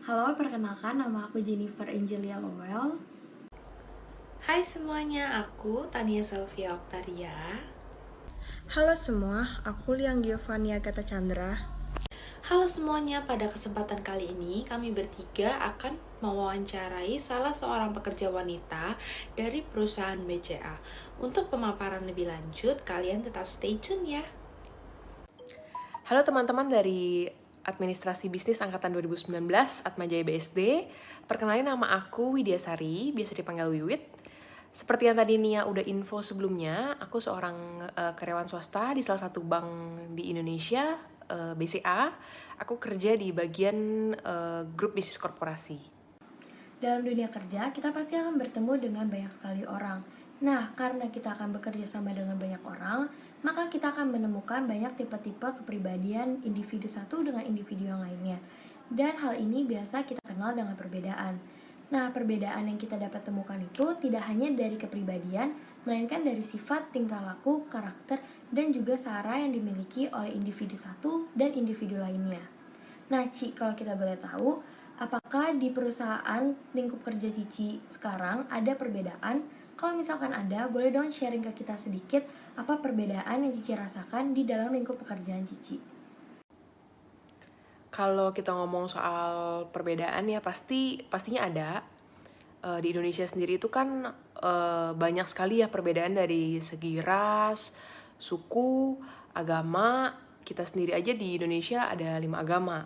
Halo, perkenalkan nama aku Jennifer Angelia Lowell. Hai semuanya, aku Tania Selvia Oktaria. Halo semua, aku Liang Giovanni Agatha Chandra. Halo semuanya, pada kesempatan kali ini kami bertiga akan mewawancarai salah seorang pekerja wanita dari perusahaan BCA. Untuk pemaparan lebih lanjut, kalian tetap stay tune ya. Halo teman-teman dari Administrasi Bisnis Angkatan 2019, Atmajaya BSD. Perkenalin nama aku Widya Sari, biasa dipanggil Wiwit. Seperti yang tadi Nia udah info sebelumnya, aku seorang karyawan swasta di salah satu bank di Indonesia, BCA. Aku kerja di bagian grup bisnis korporasi. Dalam dunia kerja, kita pasti akan bertemu dengan banyak sekali orang. Nah, karena kita akan bekerja sama dengan banyak orang, maka kita akan menemukan banyak tipe-tipe kepribadian individu satu dengan individu yang lainnya. Dan hal ini biasa kita kenal dengan perbedaan. Nah, perbedaan yang kita dapat temukan itu tidak hanya dari kepribadian, melainkan dari sifat, tingkah laku, karakter, dan juga cara yang dimiliki oleh individu satu dan individu lainnya. Nah, Ci, kalau kita boleh tahu, apakah di perusahaan lingkup kerja Cici sekarang ada perbedaan? Kalau misalkan ada, boleh dong sharing ke kita sedikit apa perbedaan yang Cici rasakan di dalam lingkup pekerjaan Cici. Kalau kita ngomong soal perbedaan ya pastinya ada. Di Indonesia sendiri itu kan banyak sekali ya perbedaan dari segi ras, suku, agama. Kita sendiri aja di Indonesia ada 5 agama.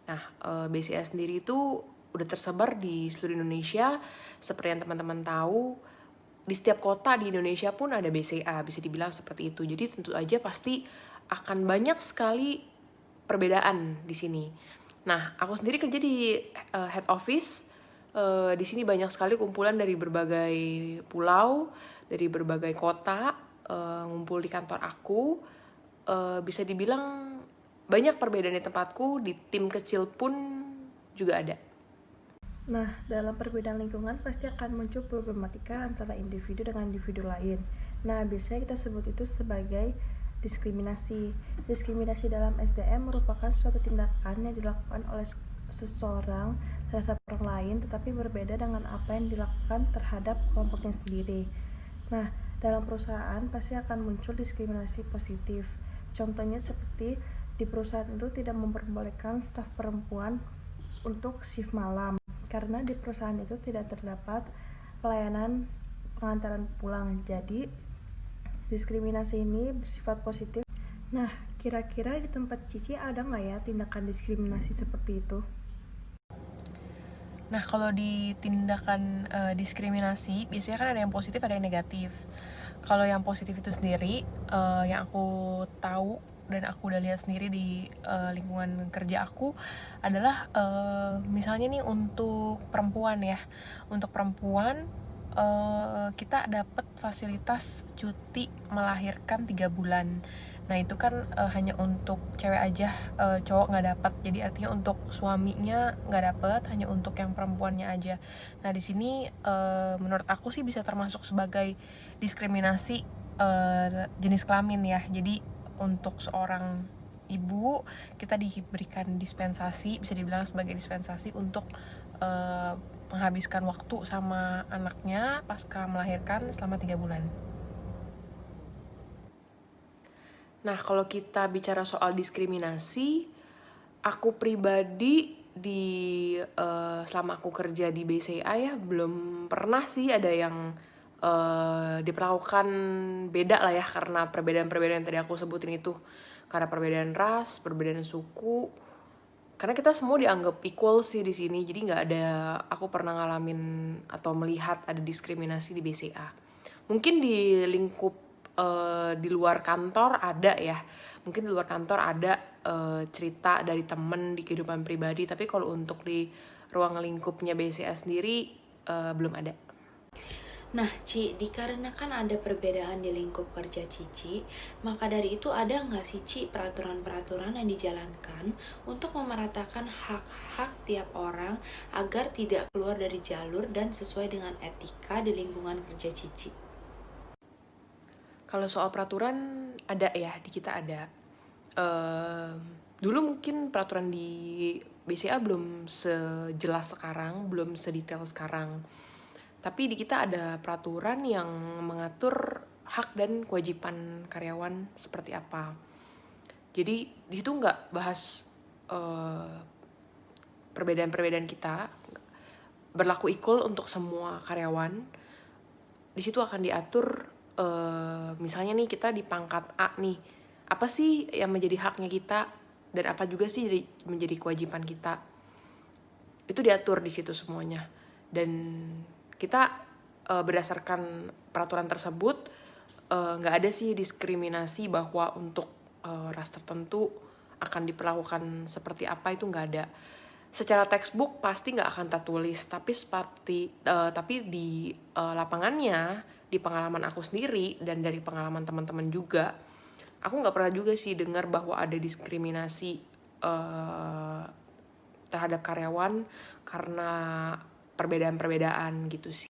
Nah, BCA sendiri itu udah tersebar di seluruh Indonesia. Seperti yang teman-teman tahu, di setiap kota di Indonesia pun ada BCA, bisa dibilang seperti itu. Jadi tentu aja pasti akan banyak sekali perbedaan di sini. Nah, aku sendiri kerja di head office. Di sini banyak sekali kumpulan dari berbagai pulau, dari berbagai kota, ngumpul di kantor aku. Bisa dibilang banyak perbedaan di tempatku, di tim kecil pun juga ada. Nah, dalam perbedaan lingkungan pasti akan muncul problematika antara individu dengan individu lain. Nah, biasanya kita sebut itu sebagai diskriminasi. Diskriminasi dalam SDM merupakan suatu tindakan yang dilakukan oleh seseorang terhadap orang lain, tetapi berbeda dengan apa yang dilakukan terhadap kelompoknya sendiri. Nah, dalam perusahaan pasti akan muncul diskriminasi positif. Contohnya seperti di perusahaan itu tidak memperbolehkan staf perempuan untuk shift malam, karena di perusahaan itu tidak terdapat pelayanan pengantaran pulang. Jadi diskriminasi ini bersifat positif. Nah, kira-kira di tempat Cici ada nggak ya tindakan diskriminasi seperti itu? Nah, kalau di tindakan diskriminasi, biasanya kan ada yang positif, ada yang negatif. Kalau yang positif itu sendiri, yang aku tahu dan aku udah lihat sendiri di lingkungan kerja aku adalah misalnya nih untuk perempuan ya. Untuk perempuan, kita dapat fasilitas cuti melahirkan 3 bulan. Nah itu kan hanya untuk cewek aja, cowok nggak dapat. Jadi artinya untuk suaminya nggak dapat, hanya untuk yang perempuannya aja. Nah di sini menurut aku sih bisa termasuk sebagai diskriminasi jenis kelamin ya. Jadi untuk seorang ibu kita diberikan dispensasi, bisa dibilang sebagai dispensasi untuk menghabiskan waktu sama anaknya pasca melahirkan selama 3 bulan. Nah, kalau kita bicara soal diskriminasi, aku pribadi selama aku kerja di BCA ya belum pernah sih ada yang diperlakukan beda lah ya karena perbedaan-perbedaan yang tadi aku sebutin itu. Karena perbedaan ras, perbedaan suku. Karena kita semua dianggap equal sih di sini, jadi nggak ada aku pernah ngalamin atau melihat ada diskriminasi di BCA. Mungkin di lingkup di luar kantor ada ya, mungkin di luar kantor ada cerita dari temen di kehidupan pribadi, tapi kalau untuk di ruang lingkupnya BCA sendiri belum ada. Nah, Ci, dikarenakan ada perbedaan di lingkup kerja Cici, maka dari itu ada nggak sih, Ci, peraturan-peraturan yang dijalankan untuk memeratakan hak-hak tiap orang agar tidak keluar dari jalur dan sesuai dengan etika di lingkungan kerja Cici? Kalau soal peraturan ada ya, di kita ada. Dulu mungkin peraturan di BCA belum sejelas sekarang, belum sedetail sekarang. Tapi di kita ada peraturan yang mengatur hak dan kewajiban karyawan seperti apa. Jadi di situ nggak bahas perbedaan-perbedaan kita, berlaku equal untuk semua karyawan. Di situ akan diatur misalnya nih kita di pangkat A nih, apa sih yang menjadi haknya kita dan apa juga sih menjadi kewajiban kita. Itu diatur di situ semuanya. Dan kita berdasarkan peraturan tersebut nggak ada sih diskriminasi bahwa untuk ras tertentu akan diperlakukan seperti apa, itu nggak ada. Secara textbook pasti nggak akan tertulis, tapi di lapangannya, di pengalaman aku sendiri dan dari pengalaman teman-teman juga, aku nggak pernah juga sih dengar bahwa ada diskriminasi terhadap karyawan karena perbedaan-perbedaan gitu sih.